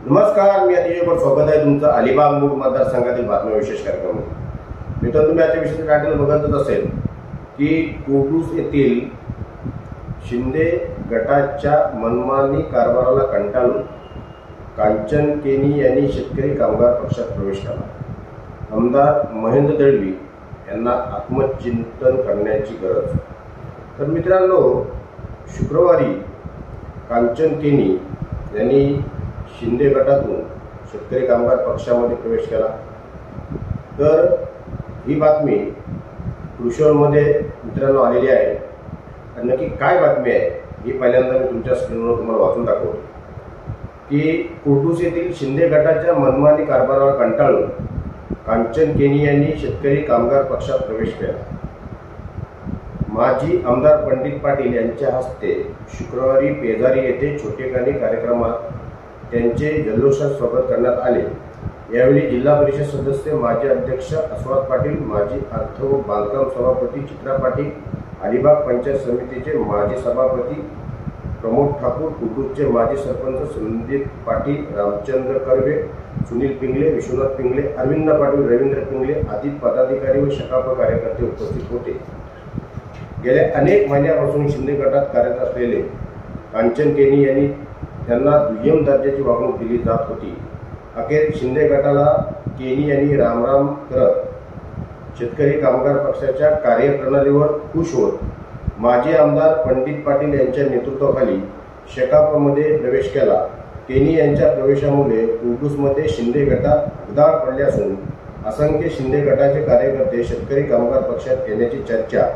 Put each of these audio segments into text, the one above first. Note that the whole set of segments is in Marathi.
नमस्कार, मी अतिशय स्वागत आहे तुमचं अलिबाग मूळ मतदारसंघातील बातम्या विशेष कार्यक्रम. मित्रांनो, तुम्ही आजच्या विशेष टायटल बघतच असेल की कोडूस येथील शिंदे गटाच्या मनमानी कारभाराला कंटाळून कांचन केनी यांनी शेतकरी कामगार पक्षात प्रवेश केला. आमदार महेंद्र दळवी यांना आत्मचिंतन करण्याची गरज. तर मित्रांनो, शुक्रवारी कांचन केनी यांनी शिंदे गटातून शेतकरी कामगार पक्षामध्ये प्रवेश केला. तर ही बातमी कृषीमध्ये मित्रांनो आलेली आहे. नक्की काय बातमी आहे ही पहिल्यांदा मी तुमच्या स्क्रीनवर तुम्हाला वाचून दाखवतो की कोडूस येथील शिंदे गटाच्या मनमानी कारभाराला कंटाळून कांचन केनी यांनी शेतकरी कामगार पक्षात प्रवेश केला. माजी आमदार पंडित पाटील यांच्या हस्ते शुक्रवारी पेजारी येथे छोटेखानी कार्यक्रमात त्यांचे जल्लोषात स्वागत करण्यात आले. यावेळी जिल्हा परिषद सदस्य माजी अध्यक्ष अस्वाद पाटील, माजी अर्थ व बांधकाम सभापती चित्रा पाटील, अलिबाग पंचायत समितीचे माजी सभापती प्रमोद ठाकूर, कुडूसचे माजी सरपंच संदीप पाटील, रामचंद्र कर्वे, सुनील पिंगले, विश्वनाथ पिंगले, अरविंद पाटील, रवींद्र पिंगले आदी पदाधिकारी व शकाप कार्यकर्ते उपस्थित होते. गेल्या अनेक महिन्यापासून शिंदे गटात कार्यरत असलेले कांचन केनी यांनी त्यांना दुय्यम दर्जाची वागणूक दिली जात होती. अखेर शिंदे गटाला केनी यांनी रामराम करत शेतकरी कामगार पक्षाच्या कार्यप्रणालीवर खुश होत माजी आमदार पंडित पाटील यांच्या नेतृत्वाखाली शेकापमध्ये प्रवेश केला. केनी यांच्या प्रवेशामुळे कोडूसमध्ये शिंदे गटात भगदाड पडले असून असंख्य शिंदे गटाचे कार्यकर्ते शेतकरी कामगार पक्षात येण्याची चर्चा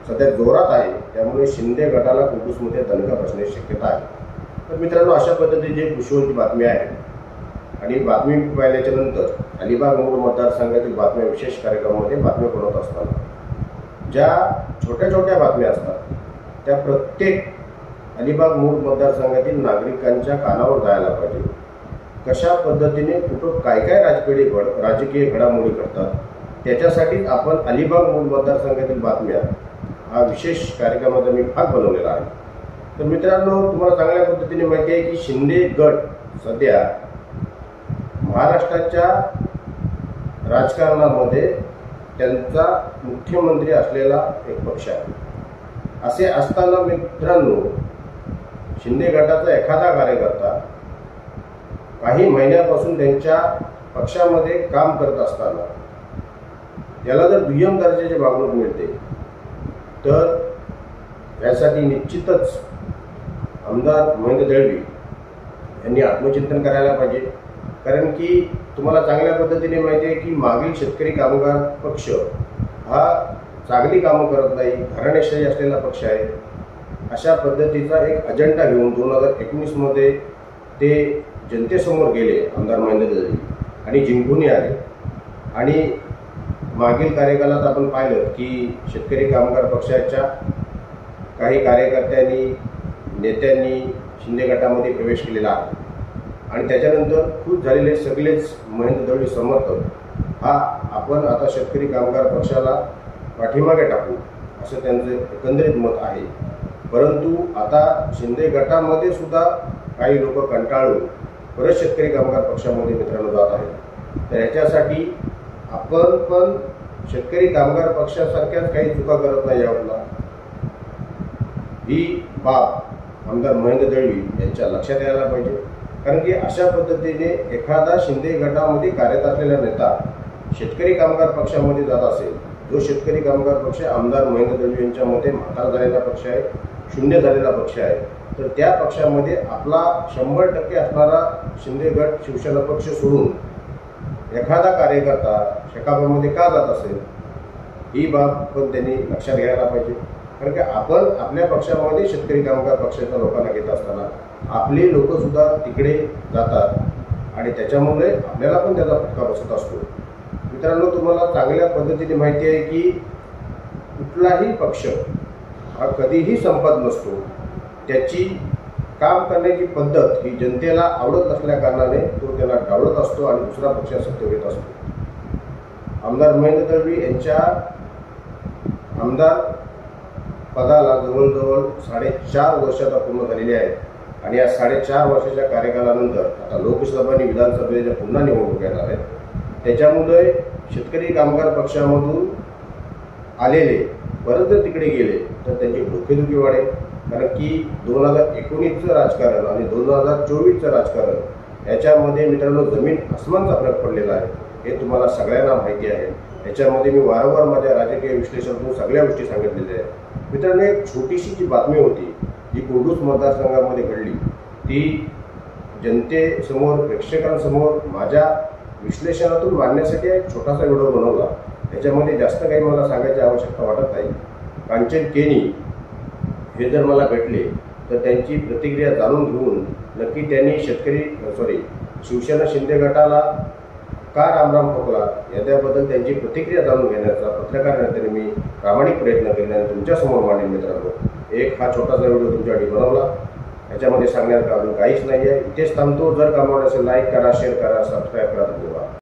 सध्या जोरात आहे. त्यामुळे शिंदे गटाला कोडूसमध्ये दणका बसण्याची शक्यता आहे. तर मित्रांनो, अशा पद्धतीची कृषीवरची बातमी आहे. आणि बातमी पाहिल्याच्या नंतर अलिबाग मूळ मतदारसंघातील बातम्या विशेष कार्यक्रमामध्ये बातम्या बनवत असताना ज्या छोट्या छोट्या बातम्या असतात त्या प्रत्येक अलिबाग मूळ मतदारसंघातील नागरिकांच्या कानावर जायला पाहिजे. कशा पद्धतीने कुठं काय काय राजकीय घडामोडी करतात त्याच्यासाठी आपण अलिबाग मूळ मतदारसंघातील बातम्या हा विशेष कार्यक्रमाचा मी भाग बनवलेला आहे. तर मित्रांनो, तुम्हाला चांगल्या पद्धतीने माहिती आहे की शिंदे गट सध्या महाराष्ट्राच्या राजकारणामध्ये त्यांचा मुख्यमंत्री असलेला एक पक्ष आहे. असे असताना मित्रांनो, शिंदे गटाचा एखादा कार्यकर्ता काही महिन्यापासून त्यांच्या पक्षामध्ये काम करत असताना त्याला जर दुय्यम दर्जाची वागणूक मिळते तर यासाठी निश्चितच आमदार महेंद्र दळवी यांनी आत्मचिंतन करायला पाहिजे. कारण की तुम्हाला चांगल्या पद्धतीने माहिती आहे की मागील शेतकरी कामगार पक्ष हा चांगली कामं करत नाही, घराणेशाही असलेला पक्ष आहे. अशा पद्धतीचा एक अजेंडा घेऊन 2019मध्ये ते जनतेसमोर गेले आमदार महेंद्र दळवी आणि जिंकूनही आले. आणि मागील कार्यकालात आपण पाहिलं की शेतकरी कामगार पक्षाच्या काही कार्यकर्त्यांनी नेत्यांनी शिंदे गटामध्ये प्रवेश केलेला आहे. आणि त्याच्यानंतर खुश झालेले सगळेच महेंद्र दळवी समर्थक हा आपण आता शेतकरी कामगार पक्षाला पाठीमागे टाकू असं त्यांचं एकंदरीत मत आहे. परंतु आता शिंदे गटामध्ये सुद्धा काही लोक कंटाळून परत शेतकरी कामगार पक्षामध्ये मित्रांनो जात आहेत. तर याच्यासाठी आपण पण शेतकरी कामगार पक्षासारख्याच काही चुका करत नाही आहोत. ही बाब आमदार महेंद्र दळवी यांच्या लक्षात यायला पाहिजे. कारण की अशा पद्धतीने एखादा शिंदे गटामध्ये कार्यरत असलेला नेता शेतकरी कामगार पक्षामध्ये जात असेल, जो शेतकरी कामगार पक्ष आमदार महेंद्र दळवी यांच्या मते म्हातारा झालेला पक्ष आहे, शून्य झालेला पक्ष आहे, तर त्या पक्षामध्ये आपला 100% असणारा शिंदे गट शिवसेना पक्ष सोडून एखादा कार्यकर्ता शेकापमध्ये का जात असेल ही बाब पण त्यांनी लक्षात घ्यायला पाहिजे. कारण की आपण आपल्या पक्षामध्ये शेतकरी कामगार पक्षाच्या लोकांना घेत असताना आपले लोक सुद्धा तिकडे जातात आणि त्याच्यामुळे आपल्याला पण त्याचा फटका बसत असतो. मित्रांनो, तुम्हाला चांगल्या पद्धतीने माहिती आहे की कुठलाही पक्ष हा कधीही संपत नसतो. त्याची काम करण्याची पद्धत ही जनतेला आवडत नसल्या कारणाने तो त्याला डावलत असतो आणि दुसरा पक्ष सत्तेवर येत असतो. आमदार महेंद्र दळवी यांच्या आमदार पदाला जवळजवळ 4.5 वर्ष आता पूर्ण झालेली आहेत. आणि या 4.5 वर्षाच्या कार्यकालानंतर आता लोकसभा आणि विधानसभेच्या पुन्हा निवडणूक येणार आहेत. त्याच्यामुळे शेतकरी कामगार पक्षामधून आलेले परत जर तिकडे गेले तर त्यांची डोकेदुखी वाढेल. कारण की 2019चं राजकारण आणि 2024चं राजकारण याच्यामध्ये मित्रांनो जमीन आसमानचा फरक पडलेला आहे. हे तुम्हाला सगळ्यांना माहिती आहे. याच्यामध्ये मी वारंवार माझ्या राजकीय विश्लेषणातून सगळ्या गोष्टी सांगितलेल्या आहेत. मित्रांनो, एक छोटीशी जी बातमी होती जी कुर्डूस मतदारसंघामध्ये घडली ती जनतेसमोर प्रेक्षकांसमोर माझ्या विश्लेषणातून मांडण्यासाठी एक छोटासा व्हिडिओ बनवला. याच्यामध्ये जास्त काही मला सांगायची आवश्यकता वाटत नाही. कांचन केनी हे जर मला भेटले तर त्यांची प्रतिक्रिया जाणून घेऊन नक्की त्यांनी शिवसेना शिंदे गटाला का रामराम ठोकला याच्याबद्दल त्यांची प्रतिक्रिया जाणून घेण्याचा पत्रकार नेत्याने मी प्रामाणिक प्रयत्न केला आणि तुमच्यासमोर मांडेल. मित्रांनो, एक हा छोटासा व्हिडिओ तुमच्यासाठी बनवला. याच्यामध्ये सांगण्यात अजून काहीच नाही आहे. इथेच थांबतो. जर कामावर असेल लाईक करा, शेअर करा, सबस्क्राईब करा. धन्यवाद.